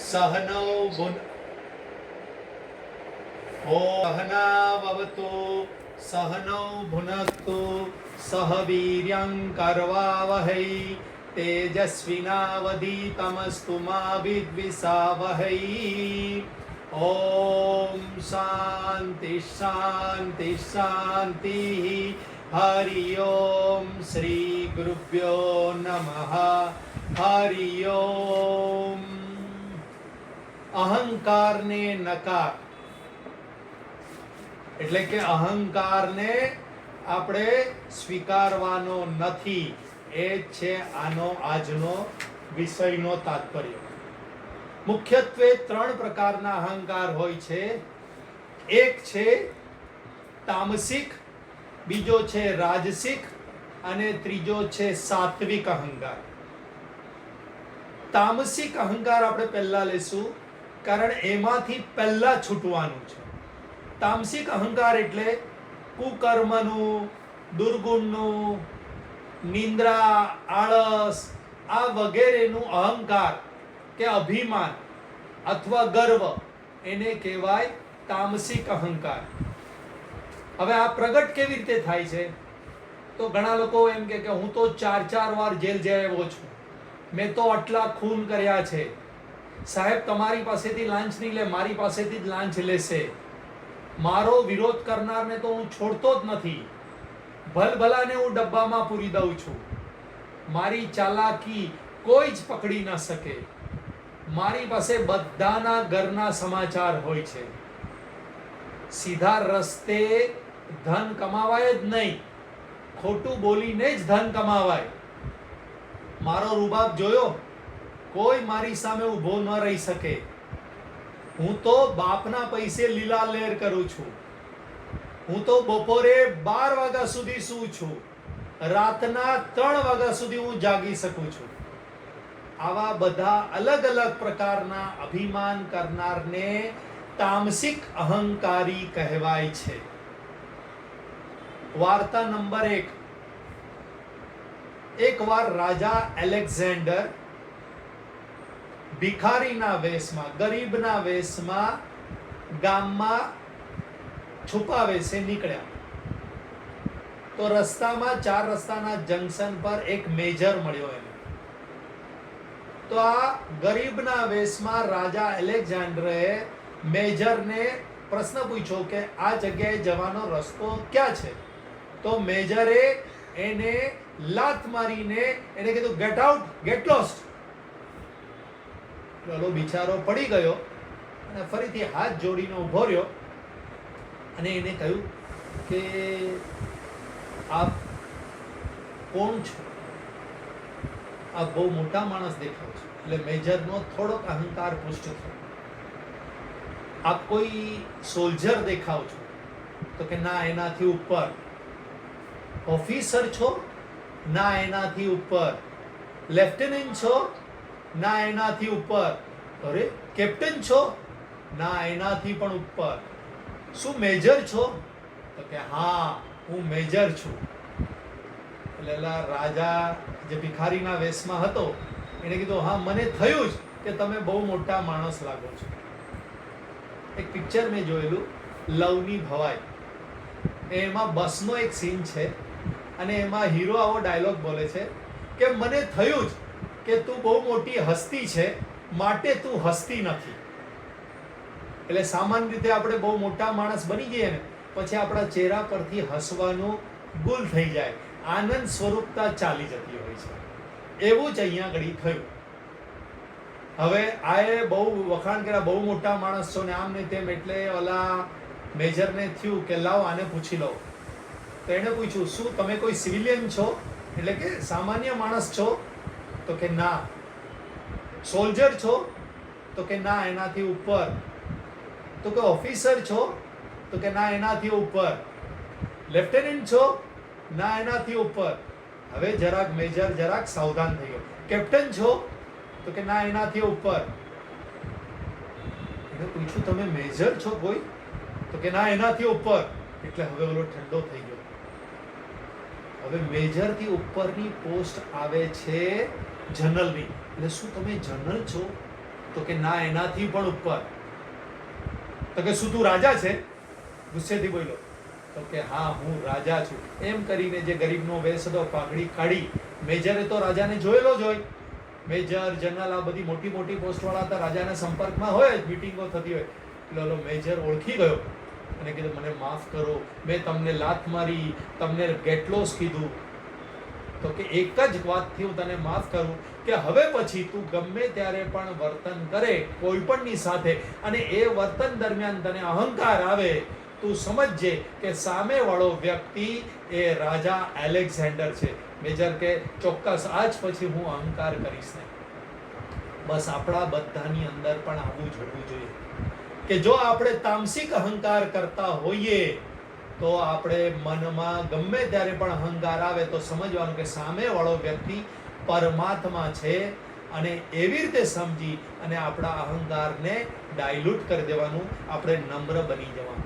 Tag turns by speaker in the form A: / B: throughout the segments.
A: सहनौ भुन सहनाववतु सहनौ भुनक्तु सह वीर्यं करवावहै तेजस्विनावधीतमस्तु मा विद्विषावहै। ओम शांति शांति शांति। हरि ओम श्री गुरुभ्यो नमः। हरि ओम। अहंकार ने नकार એટલે કે અહંકારને આપણે સ્વીકારવાનો નથી, એ છે આનો આજનો વિષયનો તાત્પર્ય. મુખ્યત્વે ત્રણ પ્રકારના અહંકાર હોય છે. એક છે તામસિક, બીજો છે રાજસિક અને ત્રીજો છે સાત્વિક અહંકાર. તામસિક અહંકાર આપણે પહેલા લેશું, કારણ એમાંથી પહેલા છૂટવાનું છે. તામસિક અહંકાર એટલે કુકર્મનું, દુર્ગુણનું, નિંદ્રા, આળસ આ વગેરેનું અહંકાર કે અભિમાન અથવા ગર્વ, એને કહેવાય તામસિક અહંકાર. હવે આ પ્રગટ કેવી રીતે થાય છે? તો ઘણા લોકો એમ કે હું તો 4 વાર જેલ જઈ આવ્યો છું, મેં તો આટલા ખૂન કર્યા છે. સાહેબ તમારી પાસેથી લાંચ નહીં લે, મારી પાસેથી જ લાંચ લેશે. મારો વિરોધ કરનારને તો હું છોડતો જ નથી, ભલભલાને હું ડબ્બામાં પૂરી દઉં છું. મારી ચાલાકી કોઈ જ પકડી ન શકે. મારી પાસે બધાના ઘરના સમાચાર હોય છે. સીધા રસ્તે ધન કમાવાય જ નહીં, ખોટું બોલીને જ ધન કમાવાય. મારો રૂબાબ જોયો? કોઈ મારી સામે ઊભો ન રહી શકે. હું તો બાપના પૈસે લીલા લેર કરું છું. હું તો બપોરે 12 વાગ્યા સુધી સૂઉં છું, રાતના 3 વાગ્યા સુધી હું જાગી શકું છું. આવા બધા અલગ અલગ પ્રકારના અભિમાન કરનારને તામસિક અહંકારી કહેવાય છે. વાર્તા નંબર 1. એકવાર રાજા એલેક્ઝાન્ડર ભિખારીના વેશમાં, ગરીબના વેશમાં ગામમાં છુપા વેશે નીકળ્યા. તો રસ્તામાં 4 રસ્તાના જંકશન પર એક મેજર મળ્યો એને. તો આ ગરીબના વેશમાં રાજા એલેક્ઝાન્ડરે મેજરને પ્રશ્ન પૂછ્યો કે આ જગ્યાએ જવાનો રસ્તો ક્યાં છે? તો મેજરે એને લાત મારીને એને કીધું ગેટ આઉટ, ગેટ લોસ્ટ. પેલો બિચારો પડી ગયો અને ફરીથી હાથ જોડીને ઊભો રહ્યો અને એને કહ્યું કે આપ કોણ છો? આપ બહુ મોટા માણસ દેખાવ છો. એટલે મેજરનો થોડોક અહંકાર પુષ્ટ થયો. આપ કોઈ સોલ્જર દેખાવ છો? તો કે ના, એનાથી ઉપર. ઓફિસર છો? ના, એનાથી ઉપર. લેફ્ટનન્ટ છો? ના, એનાથી ઉપર. અરે કેપ્ટન છો? ના, એનાથી પણ ઉપર. શું મેજર છો? તો કે હા, હું મેજર છું. એટલે રાજા જે ભિખારીના વેશમાં હતો એને કીધું હા, મને થયું જ કે તમે બહુ મોટા માણસ લાગો છો. એક પિક્ચર મેં જોયેલું, લવની ભવાઈ. એમાં બસનો એક સીન છે અને એમાં હીરો આવો ડાયલોગ બોલે છે કે મને થયું જ કે તું બહુ મોટી હસ્તી છે, માટે તું હસતી નથી. એટલે સામાન્ય રીતે આપણે બહુ મોટા માણસ બની જઈએ ને પછી આપણા ચહેરા પરથી હસવાનું ગુલ થઈ જાય, આનંદ સ્વરૂપતા ચાલી જતી હોય છે. એવું જ અહીંયા ઘડી થયું. હવે આએ બહુ વખાણ કર્યા, બહુ મોટા માણસ છો ને આમ ને તેમ. એટલે ઓલા મેજરને થયું કે લાવ આને પૂછી લો. તો એને પૂછ્યું શું તમે કોઈ સિવિલિયન છો? એટલે કે સામાન્ય માણસ છો? તો કે ના. સોલ્જર છો? તો કે ના, એનાથી ઉપર. તો કે ઓફિસર છો? તો કે ના, એનાથી ઉપર. લેફ્ટનન્ટ છો? ના, એનાથી ઉપર. હવે જરાક મેજર જરાક સાવધાન થઈ ગયો. કેપ્ટન છો? તો કે ના, એનાથી ઉપર. એને પૂછ્યું તમે મેજર છો કોઈ? તો કે ના, એનાથી ઉપર. એટલે હવે ઓલો ઠંડો થઈ ગયો. હવે મેજરથી ઉપરની પોસ્ટ આવે છે જનરલની. એટલે શું તમે જનરલ છો? તો કે ના, એનાથી પણ ઉપર. તો કે શું તું રાજા છે? ગુસ્સેથી બોલ્યો. તો કે હા, હું રાજા છું. એમ કરીને જે ગરીબનો વેશ હતો, પાઘડી કાઢી. મેજરે તો રાજાને જોયેલો જ હોય. મેજર, જનરલ, આ બધી મોટી મોટી પોસ્ટવાળા હતા, રાજાના સંપર્કમાં હોય જ, મીટિંગો થતી હોય. એટલે ઓલો મેજર ઓળખી ગયો અને કીધું, મને માફ કરો, મેં તમને લાત મારી, તમને ગેટ લોસ કીધું. તો કે એક જ વાતથી હું તને માફ કરું કે હવે પછી તું ગમે ત્યારે પણ વર્તન કરે કોઈ પણની સાથે, અને એ વર્તન દરમિયાન તને અહંકાર આવે, તું સમજજે કે સામેવાળો વ્યક્તિ એ રાજા એલેક્ઝાન્ડર છે. મેજર કે ચોક્કસ, આજ પછી હું અહંકાર કરીશ નહીં. બસ આપણા બધાની અંદર પણ આવું જ હોવું જોઈએ કે જો આપણે તામસિક અહંકાર કરતા હોઈએ તો આપણે મનમાં ગમે ત્યારે પણ અહંકાર આવે તો સમજવાનું કે સામેવાળો વ્યક્તિ પરમાત્મા છે, અને એવી રીતે સમજી અને આપણા અહંકારને ડાયલ્યુટ કરી દેવાનું, આપણે નમ્ર બની જવાનું.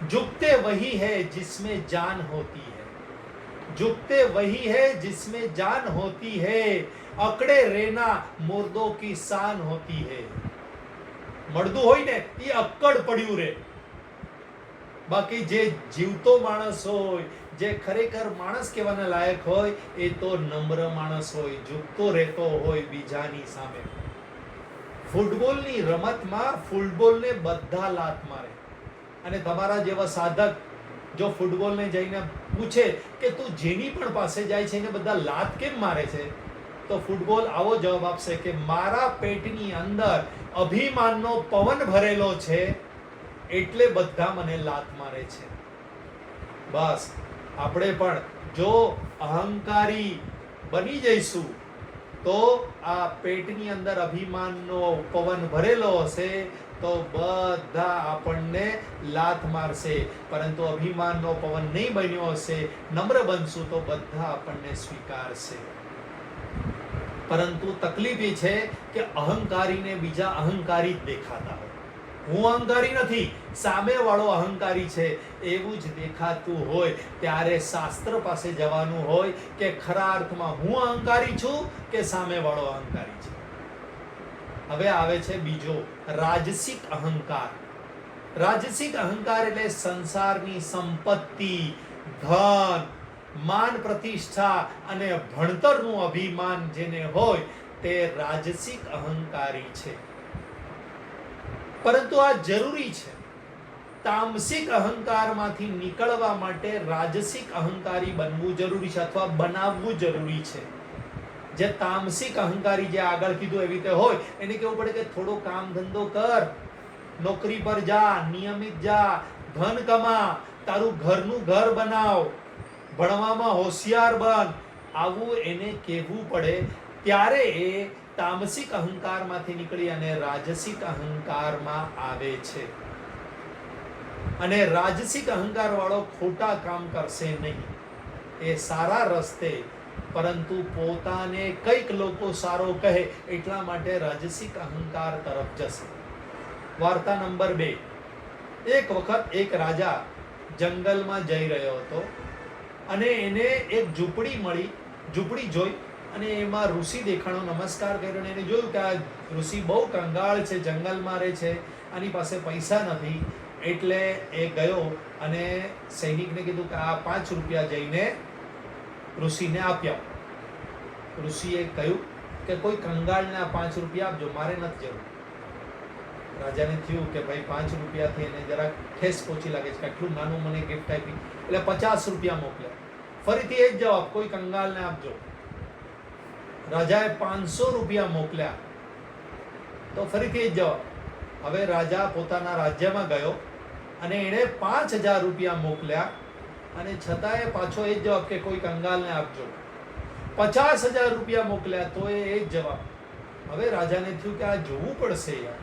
A: झुकते वही है जिसमें जान होती है, झुकते वही है जिसमें जान होती है, અકડે રેના મુર્દો કી શાન હોતી है. મળદું હોય ને એ અક્કડ પડ્યું રે, બાકી જે જીવતો માણસ હોય, જે ખરેખર માણસ કહેવાના લાયક હોય, એ તો નમ્ર માણસ હોય, ઝૂકતો રહેતો હોય બીજાની સામે. ફૂટબોલની રમતમાં ફૂટબોલને બધા લાત મારે, અને તમારા જેવા સાધક જો ફૂટબોલને જઈને પૂછે કે તું જેની પણ પાસે જાય છે એને બધા લાત કેમ મારે છે, તો ફૂટબોલ આવો જવાબ આપશે કે મારા પેટની અંદર અભિમાનનો પવન ભરેલો છે એટલે બધા મને લાત મારે છે. બસ આપણે પણ જો અહંકારી બની જઈશું તો આ પેટની અંદર અભિમાનનો પવન ભરેલો હશે તો બધા આપણને લાત મારશે, પરંતુ અભિમાનનો પવન નહીં બન્યો હશે, નમ્ર બનશું તો બધા આપણને સ્વીકારશે. પરંતુ તકલીફ એ છે કે અહંકારીને બીજા અહંકારી જ દેખાતા હોય. હું અહંકારી નથી, સામેવાળો અહંકારી છે એવું જ દેખાતું હોય ત્યારે શાસ્ત્ર પાસે જવાનું હોય કે ખરા અર્થમાં હું અહંકારી છું કે સામેવાળો અહંકારી છે. હવે આવે છે બીજો, રાજસિક અહંકાર. રાજસિક અહંકાર એટલે સંસારની સંપત્તિ, ધન, માન પ્રતિષ્ઠા અને ભણતરનું અભિમાન જેને હોય તે રાજસિક અહંકારી છે. પરંતુ આ જરૂરી છે. તામસિક અહંકારમાંથી નીકળવા માટે રાજસિક અહંકારી બનવું જરૂરી છે અથવા બનાવવું જરૂરી છે. જે તામસિક અહંકારી જે આગળ કીધું એવી રીતે હોય એને કેવું પડે કે થોડો કામ ધંધો કર, નોકરી પર જા, નિયમિત જા, ધન કમા, તારું ઘરનું ઘર બનાવ, ભણવામાં હોશિયાર બન, આવું એને કહેવું પડે. ત્યારે એ તામસિક અહંકારમાંથી નીકળી અને રાજસિક અહંકારમાં આવે છે. અને રાજસિક અહંકાર વાળો ખોટા કામ કરશે નહીં, એ સારા રસ્તે, પરંતુ પોતાને કંઈક લોકો સારો કહે એટલા માટે રાજસિક અહંકાર તરફ જશે. વાર્તા નંબર 2. એક વખત એક રાજા જંગલમાં જઈ રહ્યો હતો અને એને એક ઝૂંપડી મળી. ઝૂંપડી જોઈ અને એમાં ઋષિ દેખાણો, નમસ્કાર કર્યો અને એને જોયું કે આ ઋષિ બહુ કંગાળ છે, જંગલમાં રહે છે, આની પાસે પૈસા નથી. એટલે એ ગયો અને સૈનિકને કીધું કે આ 5 રૂપિયા જઈને ઋષિને આપ્યા. ઋષિએ કહ્યું કે કોઈ કંગાળને આ 5 રૂપિયા આપજો, મારે નથી જરૂર. રાજાને થયું કે ભાઈ 5 રૂપિયાથી એને જરાક ઠેસ પહોંચી લાગે છે, કેટલું નાનું મને ગિફ્ટ આપી, એટલે 50 રૂપિયા મોકલ્યા. ફરીથી એ જ જવાબ, કોઈ કંગાળને આપજો. રાજાએ 500 રૂપિયા મોકલ્યા તો ફરીથી એ જ જવાબ. હવે રાજા પોતાના રાજ્યમાં ગયો અને એણે 5000 રૂપિયા મોકલ્યા અને છતાંય પાછો એ જ જવાબ કે કોઈ કંગાળને આપજો. 50000 રૂપિયા મોકલ્યા તો એ જ જવાબ. હવે રાજાને થયું કે આ જોવું પડશે યાર,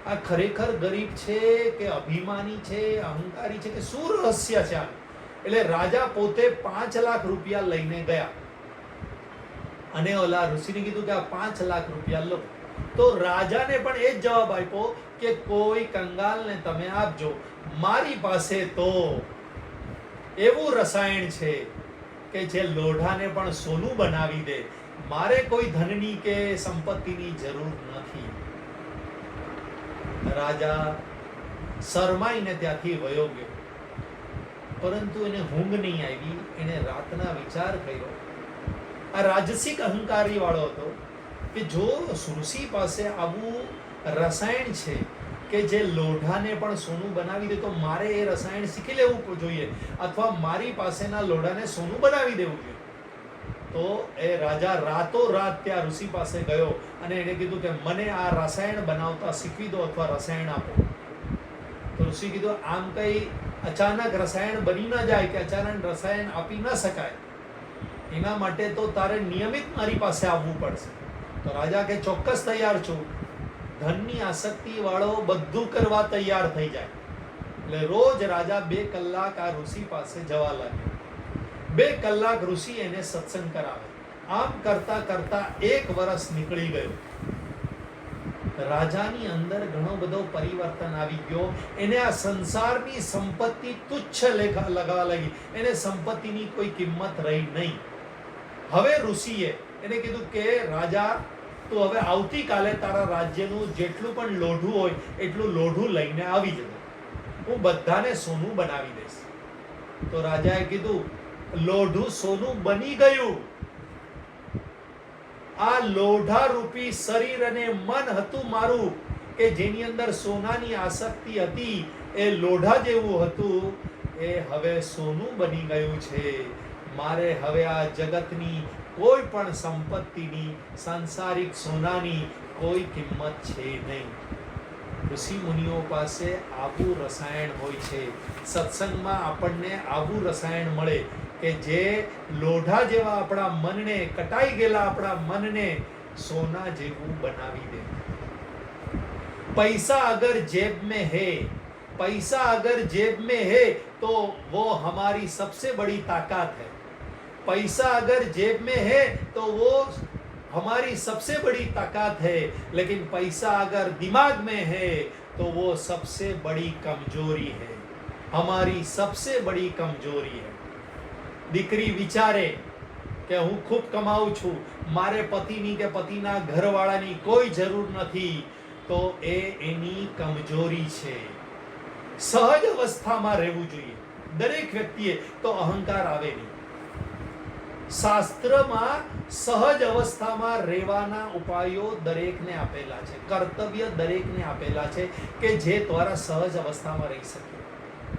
A: આ ખરેખર ગરીબ છે કે અભિમાની છે, અહંકારી છે કે શું રહસ્ય છે આ? એટલે રાજા પોતે 5 લાખ રૂપિયા લઈને ગયા અને ઓલા ઋષિને કીધું કે આ 5 લાખ રૂપિયા લો. તો રાજાને પણ એ જ જવાબ આપ્યો કે કોઈ કંગાલને તમે આપજો, મારી પાસે તો એવું રસાયણ છે કે જે લોઢાને પણ સોનું બનાવી દે, મારે કોઈ ધનની કે સંપત્તિની જરૂર નથી. રાજા શરમાઈને ત્યાંથી વયો ગયો, પરંતુ એને ઊંઘ નહીં આવી. એને રાતના વિચાર કર્યો. આ રાજસિક અહંકારી વાળો હતો કે જો ઋષિ પાસે આવું રસાયણ છે કે જે લોઢાને પણ સોનું બનાવી દે, તો મારે એ રસાયણ શીખી લેવું જોઈએ, અથવા મારી પાસેના લોઢાને સોનું બનાવી દેવું જોઈએ. તો એ રાજા રાતોરાત ત્યાં ઋષિ પાસે ગયો અને એને કીધું કે મને આ રસાયણ બનાવતા શીખવી દો અથવા રસાયણ આપો. તો ઋષિ કીધું આમ કઈ અચાનક રસાયણ બની ન જાય કે અચાનક રસાયણ આપી ન શકાય, એના માટે તો તારે નિયમિત મારી પાસે આવવું પડશે. તો રાજા કે ચોક્કસ તૈયાર છું. ધનની આસક્તિ વાળો બધું કરવા તૈયાર થઈ જાય. એટલે રોજ રાજા 2 કલાક આ ઋષિ પાસે જવા લાગ્યો. 2 કલાક ઋષિ એને સત્સંગ કરાવે. આમ કરતા કરતા 1 વર્ષ નીકળી ગયું. રાજાની અંદર ઘણો બધો પરિવર્તન આવી ગયો. એને આ સંસારની સંપત્તિ તુચ્છ લગાવવા લાગી. એને સંપત્તિની કોઈ કિંમત રહી નહીં. હવે ઋષિએ એને કીધું કે રાજા, તું હવે આવતીકાલે તારા રાજ્યનું જેટલું પણ લોઢું હોય એટલું લોઢું લઈને આવી જજો, હું બધાને સોનું બનાવી દઈશ. તો રાજાએ કીધું લોઢું સોનું બની ગયું. આ લોઢા રૂપી શરીર અને મન હતું મારું, કે જેની અંદર સોનાની આસક્તિ હતી, એ લોઢા જેવું હતું, એ હવે સોનું બની ગયું છે. મારે હવે આ જગતની કોઈ પણ સંપત્તિની, સાંસારિક સોનાની કોઈ કિંમત છે નહીં. ઋષિ મુનિઓ પાસે આવું રસાયણ હોય છે. સત્સંગમાં આપણને આવું રસાયણ મળે કે જે લોઢા જેવા આપણા મનને, કટાઈ ગયેલા આપણા મનને સોના જેવું બનાવી દે. पैसा अगर जेब में है, पैसा अगर जेब में है तो वो हमारी सबसे बड़ी ताकत है. पैसा अगर जेब में है तो वो हमारी सबसे बड़ी ताकत है, लेकिन पैसा अगर दिमाग में है तो वो सबसे बड़ी कमजोरी है, हमारी सबसे बड़ी कमजोरी है. દીકરી વિચારે કે હું ખૂબ કમાઉં છું, મારે પતિની કે પતિના ઘરવાળાની કોઈ જરૂર નથી, તો એ એની કમજોરી છે. સહજ અવસ્થામાં રહેવું જોઈએ દરેક વ્યક્તિએ, તો અહંકાર આવે નહીં. શાસ્ત્રમાં સહજ અવસ્થામાં રહેવાના ઉપાયો દરેકને આપેલા છે, કર્તવ્ય દરેકને આપેલા છે કે જે દ્વારા સહજ અવસ્થામાં રહી શકે.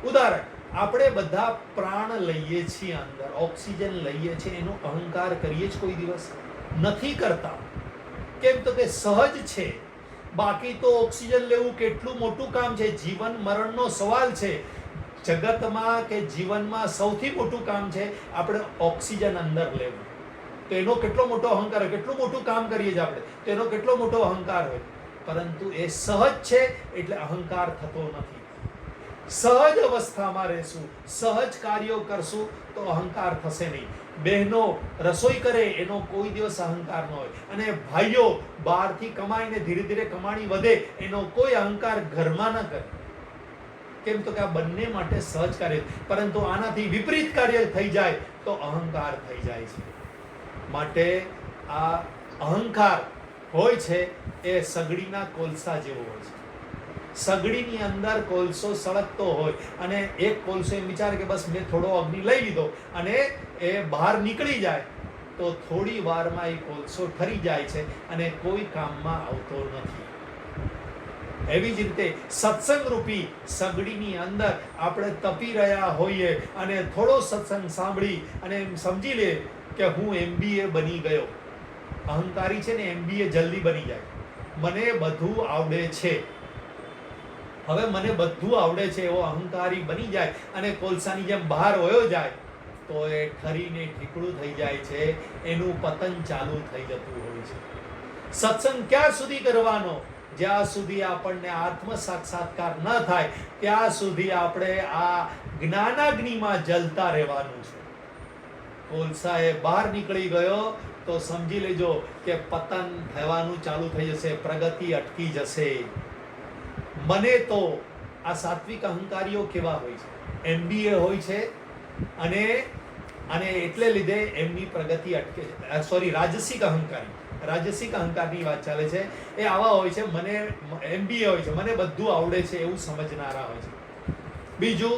A: ઉદાહરણ, આપણે બધા પ્રાણ લઈએ છીએ, અંદર ઓક્સિજન લઈએ છીએ, એનો અહંકાર કરીએ જ કોઈ દિવસ નથી કરતા. કેમ તો કે સહજ છે. બાકી તો ઓક્સિજન લેવું કેટલું મોટું કામ છે, જીવન મરણનો સવાલ છે. જગતમાં કે જીવનમાં સૌથી મોટું કામ છે આપણે ઓક્સિજન અંદર લેવું. તો એનો કેટલો મોટો અહંકાર હોય, કેટલું મોટું કામ કરીએ છીએ આપણે, તો એનો કેટલો મોટો અહંકાર હોય. પરંતુ એ સહજ છે એટલે અહંકાર થતો નથી. સહજ અવસ્થામાં રહેશું, સહજ કાર્યો કરશું તો અહંકાર થશે નહીં. બહેનો રસોઈ કરે એનો કોઈ દિવસ અહંકાર ન હોય, અને ભાઈઓ બહારથી કમાઈને ધીરે ધીરે કમાણી વધે એનો કોઈ અહંકાર ઘરમાં ન કરે. કેમ તો કે આ બંને માટે સહજ કાર્ય, પરંતુ આનાથી વિપરીત કાર્ય થઈ જાય તો અહંકાર થઈ જાય છે. માટે આ અહંકાર હોય છે એ સગડીના કોલસા જેવો હોય છે. સગડીની અંદર કોલસો સળગતો હોય અને એક કોલસો એમ વિચારે કે બસ મેં થોડો અગ્નિ લઈ લીધો અને એ બહાર નીકળી જાય, તો થોડી વારમાં એ કોલસો ઠરી જાય છે અને કોઈ કામમાં આવતો નથી. એવી જ રીતે સત્સંગ રૂપી સગડીની અંદર આપણે તપી રહ્યા હોઈએ અને થોડો સત્સંગ સાંભળી અને એમ સમજી લે કે હું MBA બની ગયો. અહંકારી છે ને MBA જલ્દી બની જાય. મને બધું આવડે છે, હવે મને બધું આવડે છે એવો અહંકારી બની જાય અને કોલસાની જેમ બહાર વયો જાય, તો એ ઠરીને ઠીકડું થઈ જાય છે. એનું પતન ચાલુ થઈ જતું હોય છે. સત્સંગ ક્યાં સુધી કરવાનો? જ્યાં સુધી આપણને આત્મ સાક્ષાત્કાર ન થાય ત્યાં સુધી આપણે આ જ્ઞાનાગ્નિમાં જલતા રહેવાનું છે. કોલસા એ બહાર નીકળી ગયો તો સમજી લેજો કે પતન થવાનું ચાલુ થઈ જશે, પ્રગતિ અટકી જશે. મને તો આ સાત્વિક અહંકારીઓ કેવા હોય છે, MBA હોય છે અને એટલે લીધે એમની પ્રગતિ અટકે છે. રાજસિક અહંકારી રાજસિક અહંકારની વાત ચાલે છે. એ આવા હોય છે, મને MBA હોય છે, મને બધું આવડે છે એવું સમજનારા હોય છે. બીજું,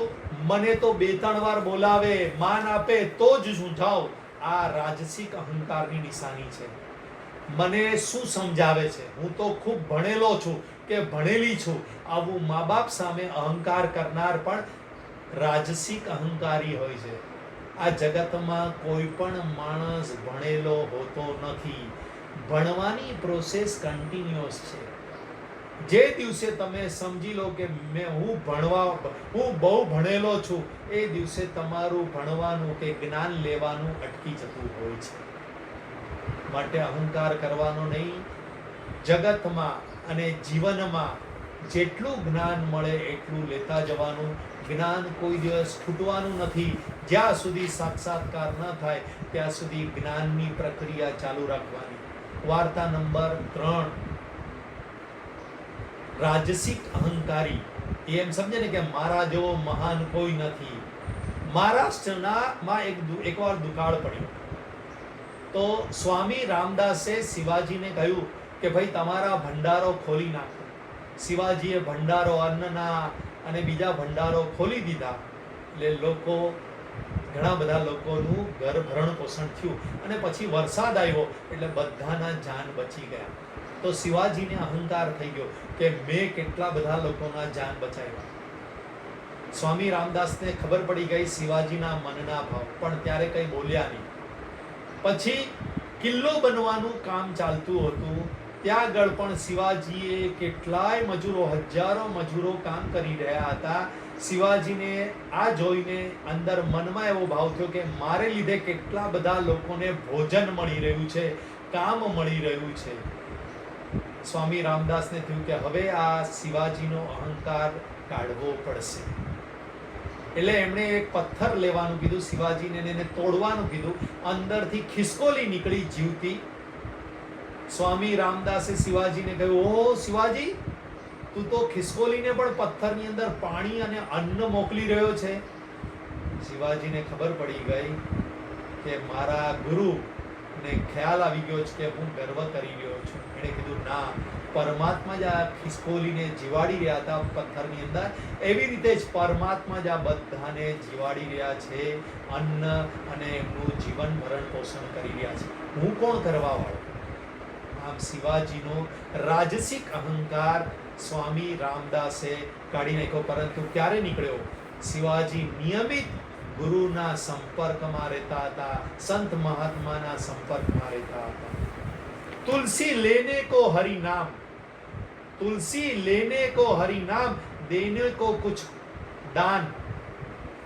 A: મને તો 2-3 વાર બોલાવે, માન આપે તો જ હું જાઉં. આ રાજસિક અહંકારની નિશાની છે. મને શું સમજાવે છે, હું તો ખૂબ ભણેલો છું કે ભણેલી છું, આવું મા બાપ સામે અહંકાર કરનાર પણ રાજસિક અહંકારી હોય છે. આ જગતમાં કોઈ પણ માણસ ભણેલો હોતો નથી. ભણવાની પ્રોસેસ કન્ટિન્યુઅસ છે. જે દિવસે તમે સમજી લો કે હું બહુ ભણેલો છું, એ દિવસે તમારું ભણવાનું કે જ્ઞાન લેવાનું અટકી જતું હોય છે. માટે અહંકાર કરવાનો નહીં. જગતમાં અને જીવનમાં જેટલું જ્ઞાન મળે એટલું લેતા જવાનું. જ્ઞાન કોઈ દિવસ ખૂટવાનું નથી. જ્યાં સુધી સાક્ષાત્કાર ન થાય ત્યાં સુધી જ્ઞાનની પ્રક્રિયા ચાલુ રાખવાની. વાર્તા નંબર 3. રાજસિક અહંકારી એમ સમજે ને કે મારા જેવો મહાન કોઈ નથી. મહારાષ્ટ્રમાં એકવાર દુકાળ પડ્યો તો સ્વામી રામદાસે શિવાજીને કહ્યું કે ભાઈ તમારા ભંડારો ખોલી નાખો. શિવાજીએ ભંડારો, અન્નના અને બીજા ભંડારો ખોલી દીધા. એટલે ઘણા બધા લોકોનું ઘર ભરણ પોષણ થયું અને પછી વરસાદ આવ્યો એટલે બધાના જાન બચી ગયા. તો શિવાજીને અહંકાર થઈ ગયો કે મેં કેટલા બધા લોકોના જાન બચાવ્યા. સ્વામી રામદાસને ખબર પડી ગઈ શિવાજીના મનના ભાવ, પણ ત્યારે કંઈ બોલ્યા નહીં. પછી કિલ્લો બનવાનું કામ ચાલતું હતું. ત્યાં આગળ પણ શિવાજીએ કેટલાય મજૂરો, હજારો મજૂરો કામ કરી રહ્યા હતા. શિવાજીને આ જોઈને અંદર મનમાં એવો ભાવ થયો કે મારે લીધે કેટલા બધા લોકોને ભોજન મળી રહ્યું છે, કામ મળી રહ્યું છે. સ્વામી રામદાસને થયું કે હવે આ શિવાજીનો અહંકાર કાઢવો પડશે. એટલે એમણે એક પથ્થર લેવાનું કીધું શિવાજીને, એને તોડવાનું કીધું. અંદરથી ખિસકોલી નીકળી જીવતી. સ્વામી રામદાસે શિવાજીને કહ્યું, ઓહો શિવાજી, તું તો ખિસકોલીને પણ પથ્થરની અંદર પાણી અને અન્ન મોકલી રહ્યો છે. શિવાજીને ખબર પડી ગઈ કે મારા ગુરુને ખ્યાલ આવી ગયો છે કે હું ગર્વ કરી રહ્યો છું. એણે કીધું ના, પરમાત્મા જ આ ખિસકોલીને જીવાડી રહ્યા હતા પથ્થરની અંદર, એવી રીતે જ પરમાત્મા જ આ બધાને જીવાડી રહ્યા છે, અન્ન અને એમનું જીવન ભરણ પોષણ કરી રહ્યા છે. હું કોણ કરવા વાળો? આમ શિવાજીનો રાજસિક અહંકાર સ્વામી રામદાસે કાઢી નાખ્યો. પરંતુ ક્યારે નીકળ્યો? શિવાજી નિયમિત ગુરુના સંપર્કમાં રહેતા હતા, સંત મહાત્માના સંપર્કમાં રહેતા હતા. तुलसी लेने को हरि नाम, तुलसी लेने को हरि नाम, देने को कुछ दान,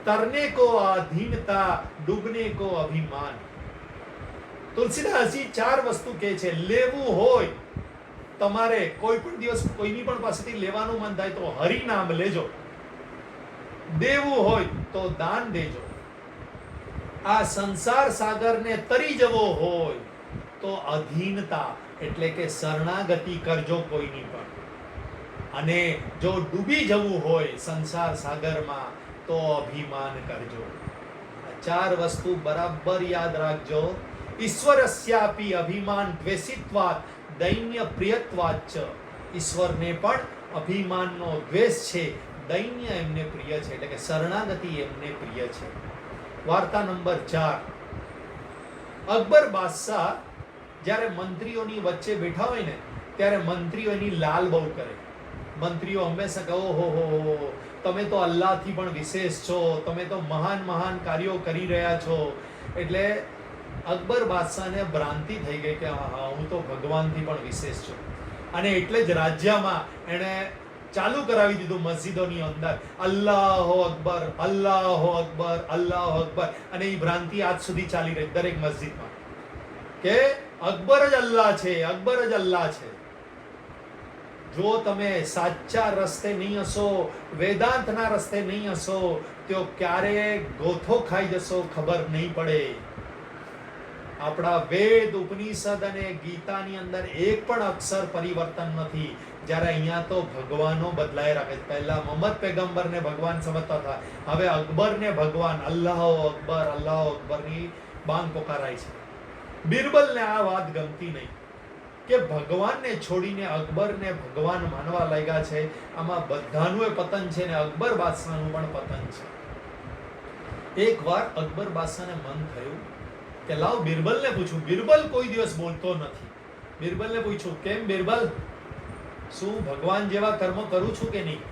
A: तरने को अधीनता, डूबने को अभिमान. તુલસીદાસજી 4 વસ્તુ કહે છે. લેવું હોય તમારે, કોઈ પણ દિવસ કોઈની પણ પાસેથી લેવાનું મન થાય તો હરિ નામ લેજો. દેવું હોય તો દાન દેજો. આ સંસાર સાગરને તરી જવો હોય તો અધીનતા એટલે કે શરણાગતિ કરજો કોઈની પણ. અને જો ડૂબી જવું હોય સંસાર સાગરમાં તો અભિમાન કરજો. આ 4 વસ્તુ બરાબર યાદ રાખજો. ઈશ્વરસ્યાપી અભિમાન દ્વેષિત્વાત દૈન્ય પ્રિયત્વાચ. ઈશ્વરને પણ અભિમાનનો દ્વેષ છે, દૈન્ય એમને પ્રિય છે, એટલે કે શરણાગતિ એમને પ્રિય છે. વાર્તા નંબર 4. અકબર બાદશાહ જ્યારે મંત્રીઓની વચ્ચે બેઠા હોય ને ત્યારે મંત્રીઓ એની લાલ બહુ કરે. મંત્રીઓ હંમેશા કહો, હો તમે તો અલ્લાહથી પણ વિશેષ છો, તમે તો મહાન મહાન કાર્યો કરી રહ્યા છો. એટલે અકબર બાદશાહને ભ્રાંતિ થઈ ગઈ કે હા, હું તો ભગવાનથી પણ વિશેષ છું. અને એટલે જ રાજ્યમાં એણે ચાલુ કરાવી દીધું મસ્જિદોની અંદર અલ્લાહુ અકબર, અલ્લાહુ અકબર, અલ્લાહુ અકબર. અને એ ભ્રાંતિ આજ સુધી ચાલી રહી દરેક મસ્જિદમાં કે અકબર જ અલ્લાહ છે, અકબર જ અલ્લાહ છે. જો તમે સાચા રસ્તે નહીં હશો, વેદાંતના રસ્તે નહીં હશો, તો ક્યારે ગોથો ખાઈ જશો ખબર નહીં પડે. આપણા વેદ, ઉપનિષદ અને ગીતાની અંદર એક પણ અક્ષર પરિવર્તન નથી. જ્યારે અહીંયા તો ભગવાનો બદલાય રાખે. પહેલા મોહમ્મદ પેગમ્બરને ભગવાન સમજતા હતા, હવે અકબરને ભગવાન, અલ્લાહુ અકબરની બાંગ પોકારાય છે. બિરબલને આ વાત ગમતી નહીં. કે ભગવાનને છોડીને અકબરને ભગવાન માનવા લાગ્યા છે. આમાં બધાનું પતન છે ને અકબર બાદશાહનું પણ પતન છે. એકવાર અકબર બાદશાહને મન થયું કે લાવ બિરબલને પૂછું. બિરબલ કોઈ દિવસ બોલતો નથી. બિરબલને પૂછ્યું, કેમ બિરબલ, શું ભગવાન જેવા કર્મ કરું છું કે નહીં?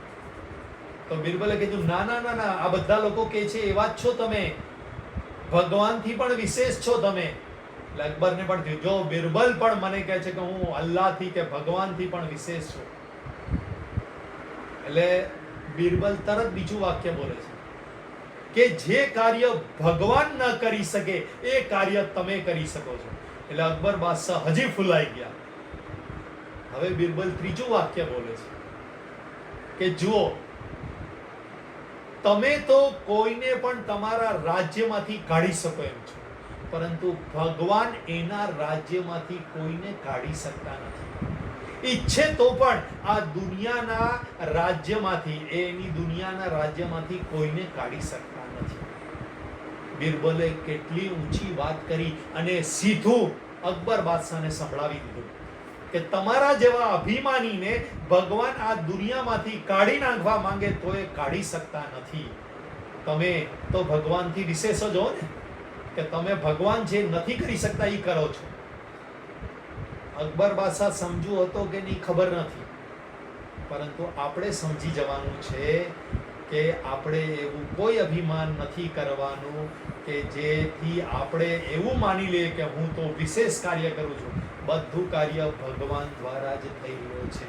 A: તો બિરબલે કીધું, ના ના ના ના, આ બધા લોકો કહે છે એવા જ છો તમે, ભગવાનથી પણ વિશેષ છો તમે. એટલે અકબરને પણ થયું, જો બિરબલ પણ મને કહે છે કે હું અલ્લાહથી કે ભગવાનથી પણ વિશેષ છું. એટલે બિરબલ તરત બીજું વાક્ય બોલે છે કે જે કાર્ય ભગવાન ન કરી શકે એ કાર્ય તમે કરી શકો છો. એટલે અકબર બાદશાહ હજી ફૂલાઈ ગયા. હવે બિરબલ ત્રીજું વાક્ય બોલે છે કે જુઓ, તમે તો કોઈને પણ તમારા રાજ્યમાંથી કાઢી શકો એમ છો, પરંતુ ભગવાન એના રાજ્યમાંથી કોઈને કાઢી શકતા નથી. ઈચ્છે તો પણ આ દુનિયાના રાજ્યમાંથી, એની દુનિયાના રાજ્યમાંથી કોઈને કાઢી શકતા નથી. બિરબલે કેટલી ઊંચી વાત કરી અને સીધું અકબર બાદશાહને સંભળાવી દીધું કે તમારા જેવા અભિમાનીને ભગવાન આ દુનિયામાંથી કાઢી નાખવા માંગે તો એ કાઢી શકતા નથી. તમે તો ભગવાનથી વિશેષ જ હો ને, કે તમે ભગવાન જે નથી કરી શકતા એ કરો છો. અકબર બાદશાહ સમજુ હતો કે નહીં ખબર નથી, પરંતુ આપણે સમજી જવાનું છે કે આપણે એવું કોઈ અભિમાન નથી કરવાનું કે જેથી આપણે એવું માની લઈએ કે હું તો વિશેષ કાર્ય કરું છું. બધું કાર્ય ભગવાન દ્વારા જ થઈ રહ્યું છે.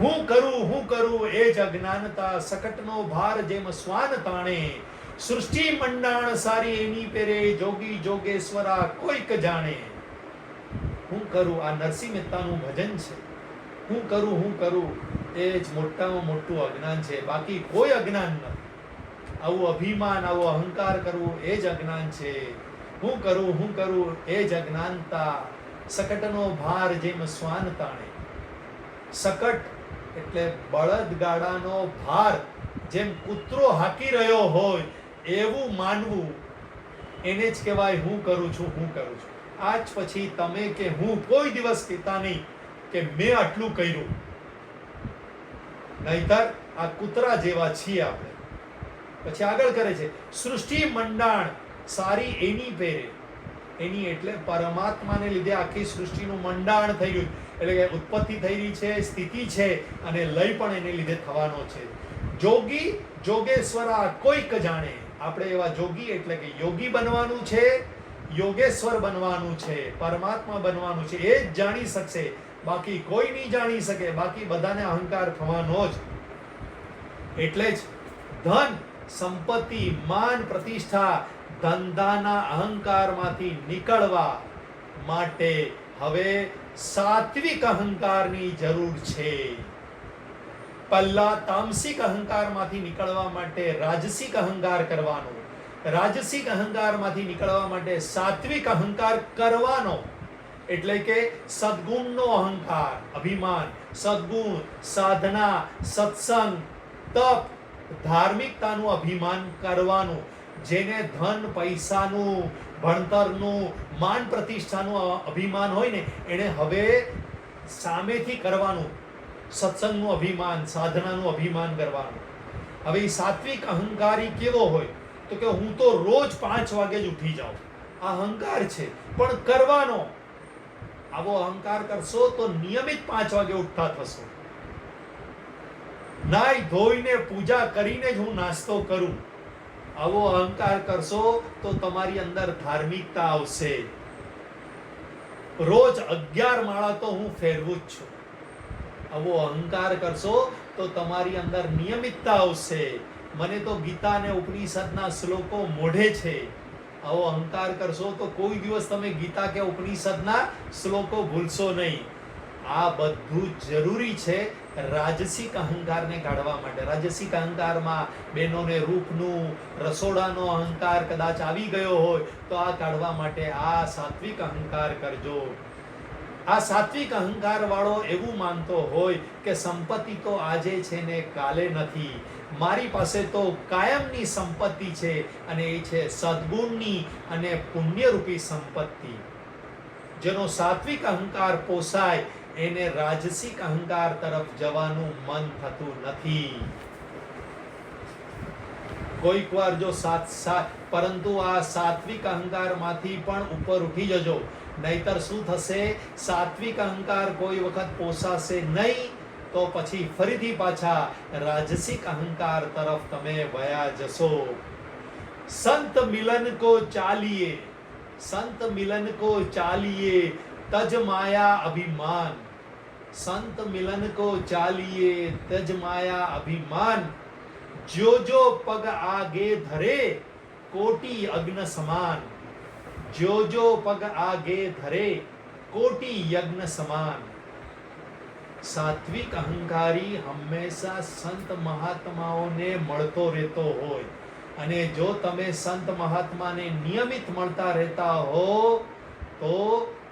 A: હું કરું એ જ અજ્ઞાનતા, સકટનો ભાર જેમ શ્વાન તાણે, સૃષ્ટિ મંડાણ સારી એની પેરે, જોગી જોગેશ્વરા કોઈક જાણે. હું કરું, આ નરસિંહ મહેતાનું ભજન છે. હું કરું એ જ મોટામાં મોટું અજ્ઞાન છે, બાકી કોઈ અજ્ઞાન નથી. આવું અભિમાન, આવો અહંકાર કરવું એ જ અજ્ઞાન છે. હું કરું એ જ અજ્ઞાનતા, સકટનો ભાર જેમ શ્વાન તાણે. સકટ એટલે બળદગાડાનો ભાર જેમ કૂતરો હાકી રહ્યો હોય એવું માનવું, એને જ કહેવાય હું કરું છું. આજ પછી તમે કે હું કોઈ દિવસ કહેતા નહીં કે મેં આટલું કર્યું, નહીતર આ કૂતરા જેવા છીએ આપણે. પછી આગળ કરે છે, સૃષ્ટિ મંડાણ સારી એની પેરે. એની એટલે પરમાત્માને લીધે આખી સૃષ્ટિનું મંડાણ થઈ ગયું, એટલે કે ઉત્પત્તિ થઈ રહી છે, સ્થિતિ છે અને લય પણ એને લીધે થવાનો છે. જોગી જોગેશ્વરા કોઈક જાણે. આપણે એવા જોગી એટલે કે યોગી બનવાનું છે, યોગેશ્વર બનવાનું છે, પરમાત્મા બનવાનું છે. એ જ જાણી શકશે, બાકી કોઈ નહીં જાણી શકે. બાકી બધાને અહંકાર થવાનો જ. એટલે જ ધન, સંપત્તિ, માન, પ્રતિષ્ઠા, ધંધાના અહંકારમાંથી નીકળવા માટે હવે સાત્વિક અહંકારની જરૂર છે. પહેલા તામસિક અહંકારમાંથી નીકળવા માટે રાજસિક અહંકાર કરવાનો, રાજસિક અહંકારમાંથી નીકળવા માટે સાત્વિક અહંકાર કરવાનો. એટલે કે સદગુણનો અહંકાર, અભિમાન, સદગુણ, સાધના, સત્સંગ, તપ, ધાર્મિકતાનું અભિમાન કરવાનું. જેને ધન, પૈસાનું, ભણતરનું, માન પ્રતિષ્ઠાનું અભિમાન હોય ને, એને હવે સામેથી કરવાનું. સત્સંગનું અભિમાન, સાધનાનું અભિમાન કરવાનું. હવે સાત્વિક અહંકારી કેવો હોય તો કે હું તો રોજ 5 વાગે જ ઉઠી જાઉં. આ અહંકાર છે, પણ કરવાનો. આવો અહંકાર કરશો તો નિયમિત 5 વાગે ઉઠતા થશો. નાઈ ધોઈને પૂજા કરીને જ હું નાસ્તો કરું, આવો અહંકાર કરશો તો તમારી અંદર ધાર્મિકતા આવશે. રોજ 11 માળા તો હું ફેરવું જ છું, આવો અહંકાર કરશો તો તમારી અંદર નિયમિતતા આવશે. મને તો ગીતા અને ઉપનિષદના શ્લોકો મોઢે છે, આવો અહંકાર કરશો તો કોઈ દિવસ તમે ગીતા કે ઉપનિષદના શ્લોકો ભૂલશો નહીં. આ બધું જરૂરી છે રાજસિક અહંકારને કાઢવા માટે. રાજસિક અહંકારમાં બહેનોને રૂપનું, રસોડાનો અહંકાર કદાચ આવી ગયો હોય તો આ કાઢવા માટે આ સાત્વિક અહંકાર કરજો. આ સાત્વિક અહંકાર વાળો એવું માનતો હોય કે સંપત્તિ તો આજે છે ને કાલે નથી, મારી પાસે તો કાયમની સંપત્તિ છે, અને એ છે સદગુણની અને પુણ્યરૂપી સંપત્તિ. જેનો સાત્વિક અહંકાર પોસાય એને રાજસિક અહંકાર તરફ જવાનું મન થતું નથી. કોઈક વાર જો પરંતુ આ સાત્વિક અહંકારમાંથી પણ ઉપર ઉઠી જજો, નહીતર શું થશે? સાત્વિક અહંકાર કોઈ વખત પોસાશે નહીં તો પછી ફરીથી પાછા રાજસિક અહંકાર તરફ તમે વયા જશો. સંત મિલન કો ચાલીએ, સંત મિલન કો ચાલીએ, તજ માયા અભિમાન. સંત મિલન કો ચાલીએ, તજ માયા અભિમાન. જો જો પગ આગે ધરે, કોટી અગ્ન સમાન. જો જો પગ આગે ધરે, કોટી યજ્ઞ સમાન. સાત્વિક અહંકારી હંમેશા સંત મહાત્માઓને મળતો રહેતો હોય, અને જો તમે સંત મહાત્માને નિયમિત મળતા રહેતા હો તો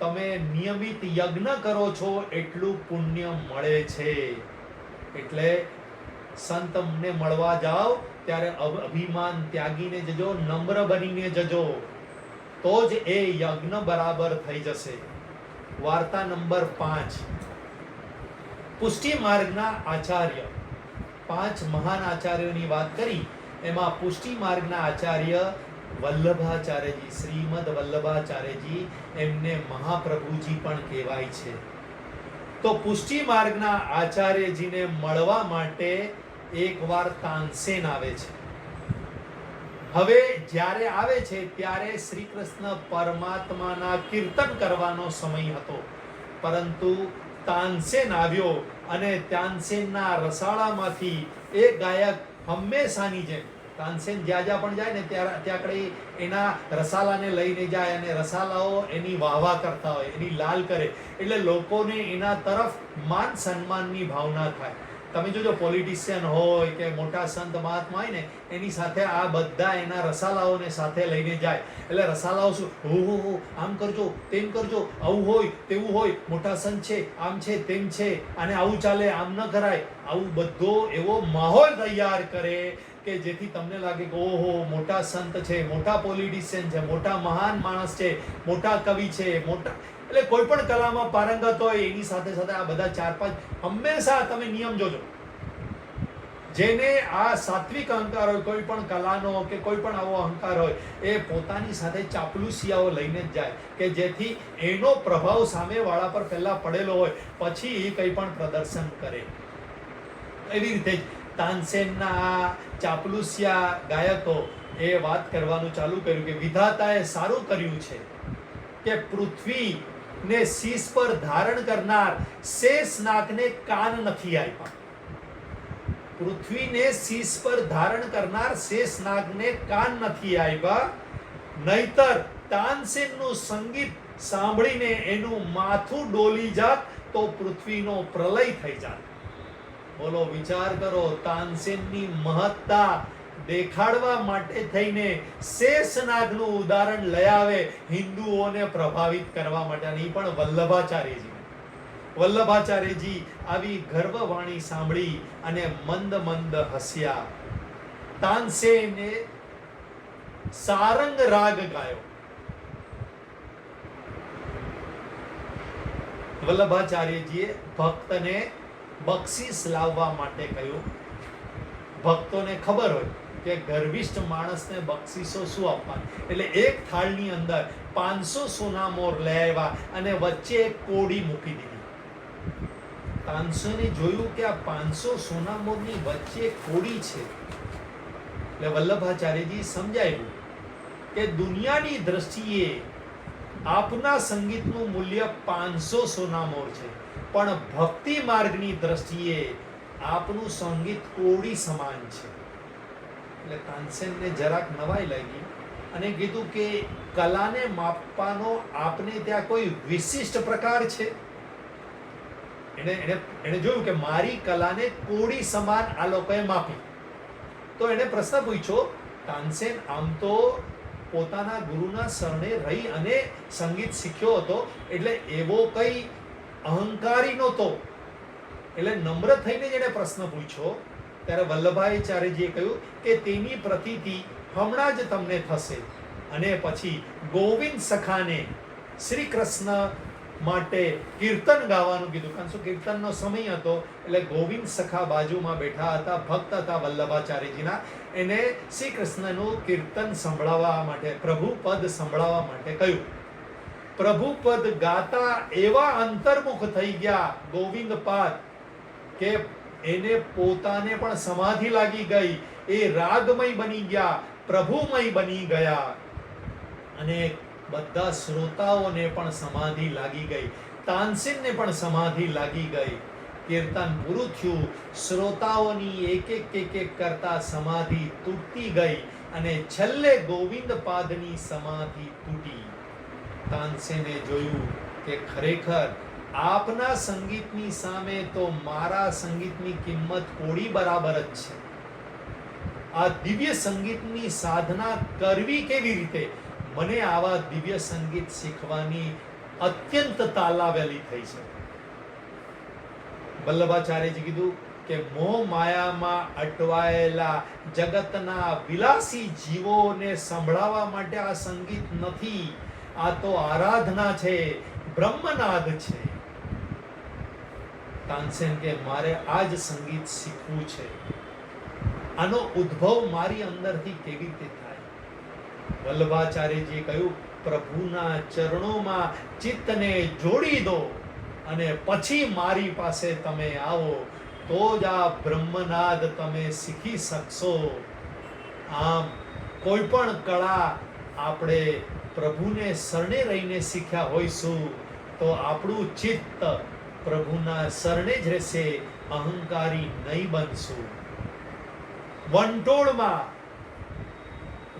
A: તમે નિયમિત યજ્ઞ કરો છો એટલું પુણ્ય મળે છે. એટલે સંતને મળવા જાઓ ત્યારે અભિમાન ત્યાગીને જજો, નમ્ર બનીને જજો, તો જ એ યજ્ઞ બરાબર થઈ જશે. વાર્તા નંબર 5. પુષ્ટિ માર્ગના આચાર્ય. 5 મહાન આચાર્યોની વાત કરી, એમાં પુષ્ટિ માર્ગના આચાર્ય વલ્લભાચાર્યજી, શ્રીમદ વલ્લભાચાર્યજી, એમને મહાપ્રભુજી પણ કહેવાય છે. તો પુષ્ટિ માર્ગના આચાર્યજીને મળવા માટે એકવાર તાનસેન આવે છે. હવે જ્યારે આવે છે ત્યારે શ્રી કૃષ્ણ પરમાત્માના કીર્તન કરવાનો સમય હતો, પરંતુ તાનસેન આવ્યો અને તાનસેનના રસાળામાંથી એક ગાયક હંમેશાની જેમ, તાનસેન જ્યાં જ્યાં પણ જાય ને ત્યાં આગળ એના રસાલાને લઈને જાય અને રસાલાઓ એની વાહવા કરતા હોય, એની લાલ કરે, એટલે લોકોને એના તરફ માન સન્માનની ભાવના થાય. તમે જોજો, પોલિટિશિયન હોય કે મોટા સંત મહાત્મા હોય ને, એની સાથે આ બધા એના રસાલાઓને સાથે લઈને જાય. એટલે રસાલાઓ શું, હો આમ કરજો, તેમ કરજો, આવું હોય તેવું હોય, મોટા સંત છે, આમ છે તેમ છે, અને આવું ચાલે, આમ ન કરાય, આવું બધો એવો માહોલ તૈયાર કરે કે જેથી તમને લાગે કે ઓહો મોટા સંત છે, મોટા પોલિટિશિયન છે, મોટા મહાન માણસ છે, મોટા કવિ છે, મોટા, એટલે કોઈ પણ કલામાં પારંગત હોય એની સાથે સાથે આ બધા 4-5 હંમેશા તમે નિયમ જોજો. જેને આ સાત્વિક અહંકાર હોય, કોઈ પણ કલાનો કે કોઈ પણ આવો અહંકાર હોય, એ પોતાની સાથે ચાપલુસિયાઓ લઈને જ જાય કે જેથી એનો પ્રભાવ સામેવાળા પર પહેલા પડેલો હોય, પછી એ કંઈ પણ પ્રદર્શન કરે. એવી રીતે જ તાનસેનના ચાપલુસિયા ગાયકો એ વાત કરવાનું ચાલુ કર્યું કે વિધાતાએ સારું કર્યું છે કે પૃથ્વીને શીશ પર ધારણ કરનાર શેષનાગને કાન નથી આપ્યા. પૃથ્વીને શીશ પર ધારણ કરનાર શેષનાગને કાન નથી આપ્યા, નહીતર તાનસેનનું સંગીત સાંભળીને એનું માથું ડોલી જાત તો પૃથ્વીનો પ્રલય થઈ જાત. બોલો, વિચાર કરો, તાનસેનની મહત્તા દેખાડવા માટે થઈને શેષનાગનું ઉદાહરણ લઈ આવે હિન્દુઓને પ્રભાવિત કરવા માટે, અને એ પણ વલ્લભાચાર્યજી. વલ્લભાચાર્યજી આવી ગર્વવાણી સાંભળી અને મંદ મંદ હસ્યા. તાનસેને સારંગ રાગ ગાયો. વલ્લભાચાર્યજીએ ભક્તને બક્ષિસ લાવવા માટે કહ્યું. ભક્તોને ખબર હોય કે ગર્વિષ્ઠ માણસને બક્ષિસો શું આપવાનું, એટલે એક થાળની અંદર 500 સોના મોર લઈ આવ્યા અને વચ્ચે એક કોડી મૂકી દીધી. તાનસેને જોયું કે આ 500 સોના મોરની વચ્ચે એક કોડી છે. એટલે વલ્લભાચાર્યજી સમજાવ્યું કે દુનિયાની દ્રષ્ટિએ આપના સંગીતનું મૂલ્ય 500 સોના મોર છે, પણ ભક્તિ માર્ગની દ્રષ્ટિએ આપનું સંગીત કોડી સમાન છે. એટલે તાનસેનને જરાક નવાઈ લાગી અને કીધું કે કલાને માપવાનો આપને ત્યાં કોઈ વિશિષ્ટ પ્રકાર છે? એને જોયું કે મારી કલાને કોડી સમાન આ લોકોએ માપી. તો એને પ્રશ્ન પૂછ્યો. તાનસેન આમ તો પોતાના ગુરુના શરણે રહી અને સંગીત શીખ્યો હતો, એટલે એવો કઈ અહંકારી નહોતો. એટલે નમ્ર થઈને જેને પ્રશ્ન પૂછ્યો ત્યારે વલ્લભાચાર્યજીએ કહ્યું કે તેની પ્રતીતિ હમણાં જ તમને થશે. અને પછી ગોવિંદ સખાને શ્રી કૃષ્ણ માટે કીર્તન ગાવાનું કીધું, કારણ શું કીર્તનનો સમય હતો, એટલે ગોવિંદ સખા બાજુમાં બેઠા હતા, ભક્ત હતા વલ્લભાચાર્યજીના, એને શ્રી કૃષ્ણનું કીર્તન સંભળાવવા માટે, પ્રભુ પદ સંભળાવવા માટે કહ્યું. પ્રભુ પદ ગાતા એવા અંતર્મુખ થઈ ગયા ગોવિંદ પાદ કે એને પોતાને પણ સમાધિ લાગી ગઈ, એ રાગમય બની ગયા, પ્રભુમય બની ગયા, અને બધા શ્રોતાઓને પણ સમાધિ લાગી ગઈ, તાનસેનને પણ સમાધિ લાગી ગઈ. કીર્તન પૂરું થયું, શ્રોતાઓની એક કરતા સમાધિ તૂટતી ગઈ, અને છેલ્લે ગોવિંદ પાદની સમાધિ તૂટી. તાનસેને જોયું કે ખરેખર આપના સંગીતની સામે તો મારા સંગીતની કિંમત કોડી બરાબર જ છે. આ દિવ્ય સંગીતની સાધના કરવી કેવી રીતે? મને આવા દિવ્ય સંગીત શીખવાની અત્યંત તાલાવેલી થઈ છે. વલ્લભાચાર્યજી કીધું કે મોહ માયામાં અટવાયેલા જગતના વિલાસી જીવોને સંભળાવવા માટે આ સંગીત નથી, આ તો આરાધના છે, બ્રહ્મનાદ છે. તાનસેન કે મારે આ જ સંગીત શીખવું છે. આનો ઉદ્ભવ મારી અંદરથી કેવી રીતે થાય? વલ્લભાચાર્યજીએ કહ્યું, પ્રભુના ચરણોમાં ચિત્તને જોડી દો અને પછી મારી પાસે તમે આવો, તો જ આ બ્રહ્મનાદ તમે શીખી શકશો. આમ કોઈ પણ કળા આપણે પ્રભુને શરણે રહીને શીખ્યા હોઈશું તો આપણું ચિત્ત પ્રભુના શરણે જ રહેશે, અહંકારી નહીં બનશું.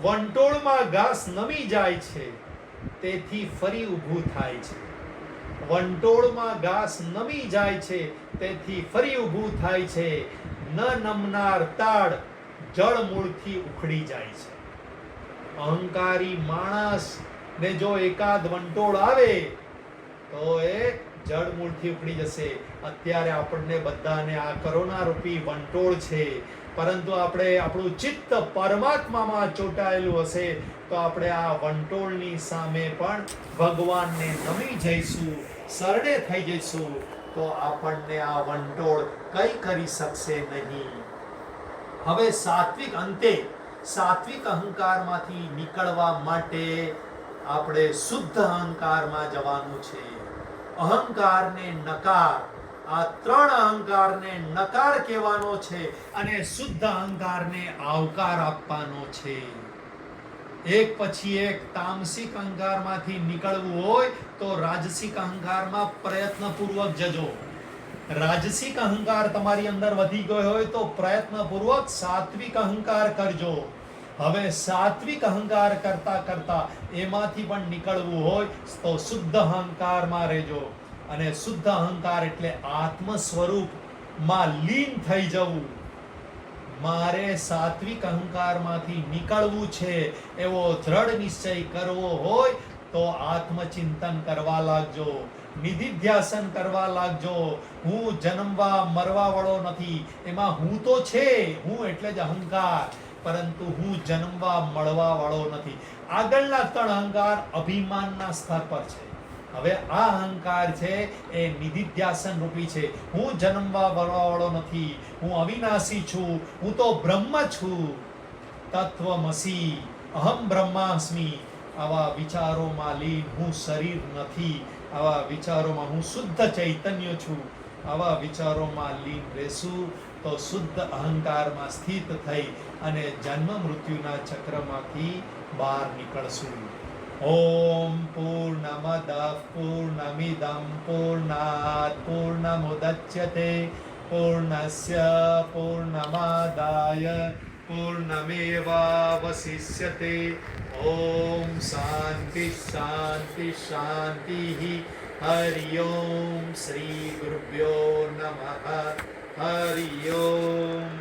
A: વંટોળમાં ઘાસ નમી જાય છે, તેથી ફરી ઊભું થાય છે. વંટોળમાં ઘાસ નમી જાય છે, તેથી ફરી ઊભું થાય છે. ન નમનાર તાડ જળ મૂળથી ઉખડી જાય છે. અહંકારી માણસ ને જો એકાદ વંટોળ આવે તો એ જળ મૂળથી ઉખડી જશે. અત્યારે આપણને બધાને આ કોરોના રૂપી વંટોળ છે, પરંતુ આપણે આપણું ચિત્ત પરમાત્મામાં ચોંટાયેલું હશે તો આપણે આ વંટોળની સામે પણ ભગવાનને નમી જઈશું, શરણે થઈ જઈશું, તો આપણને આ વંટોળ કંઈ કરી શકશે નહીં. હવે સાત્વિક અહંકારમાંથી નીકળવા માટે આપણે શુદ્ધ અહંકારમાં જવાનું છે. અહંકારને નકાર, આ ત્રણ અહંકારને નકાર કહેવાનો છે અને શુદ્ધ અહંકારને આવકાર આપવાનો છે. એક પછી એક તામસિક અહંકારમાંથી નીકળવું હોય તો રાજસિક અહંકારમાં પ્રયત્નપૂર્વક જજો. રાજસિક અહંકાર તમારી અંદર વધી ગયો હોય તો પ્રયત્નપૂર્વક સાત્વિક અહંકાર કરજો. હવે સાત્વિક અહંકાર કરતા કરતા એમાંથી પણ નીકળવું હોય તો શુદ્ધ અહંકારમાં રહેજો. અને શુદ્ધ અહંકાર એટલે આત્મ સ્વરૂપમાં લીન થઈ જવું. મારે સાત્વિક અહંકારમાંથી નીકળવું છે એવો દ્રઢ નિશ્ચય કરવો હોય તો આત્મચિંતન કરવા લાગજો, નિધિધ્યાસન કરવા લાગજો. હું જન્મવા મરવા વાળો નથી, એમાં હું તો છે, હું એટલે જ અહંકાર, પરંતુ હું જન્મવા મળવા વાળો નથી. આગળના ત્રણ અહંકાર અભિમાનના સ્તર પર છે. હવે આ અહંકાર છે એ નિધિધ્યાસન રૂપી છે. હું જન્મવા મરવા વાળો નથી, હું અવિનાશી છું, હું તો બ્રહ્મ છું. તત્વમસી, અહમ બ્રહ્માસ્મિ, આવા વિચારોમાં લીન, હું શરીર નથી, આવા વિચારોમાં હું શુદ્ધ ચૈતન્ય છું, આવા વિચારોમાં લીન રહેશું તો શુદ્ધ અહંકારમાં સ્થિત થઈ અને જન્મ મૃત્યુના ચક્રમાંથી બહાર નીકળશું. ઓમ પૂર્ણમદ પૂર્ણમિદં પૂર્ણાત પૂર્ણમુદચ્યતે પૂર્ણસ્ય પૂર્ણમાદાય પૂર્ણમેવાવશિષ્યતે. ઓમ શાંતિ શાંતિ શાંતિ. હરિ ઓમ. શ્રી ગુરુભ્યો નમઃ. હરિ ઓમ.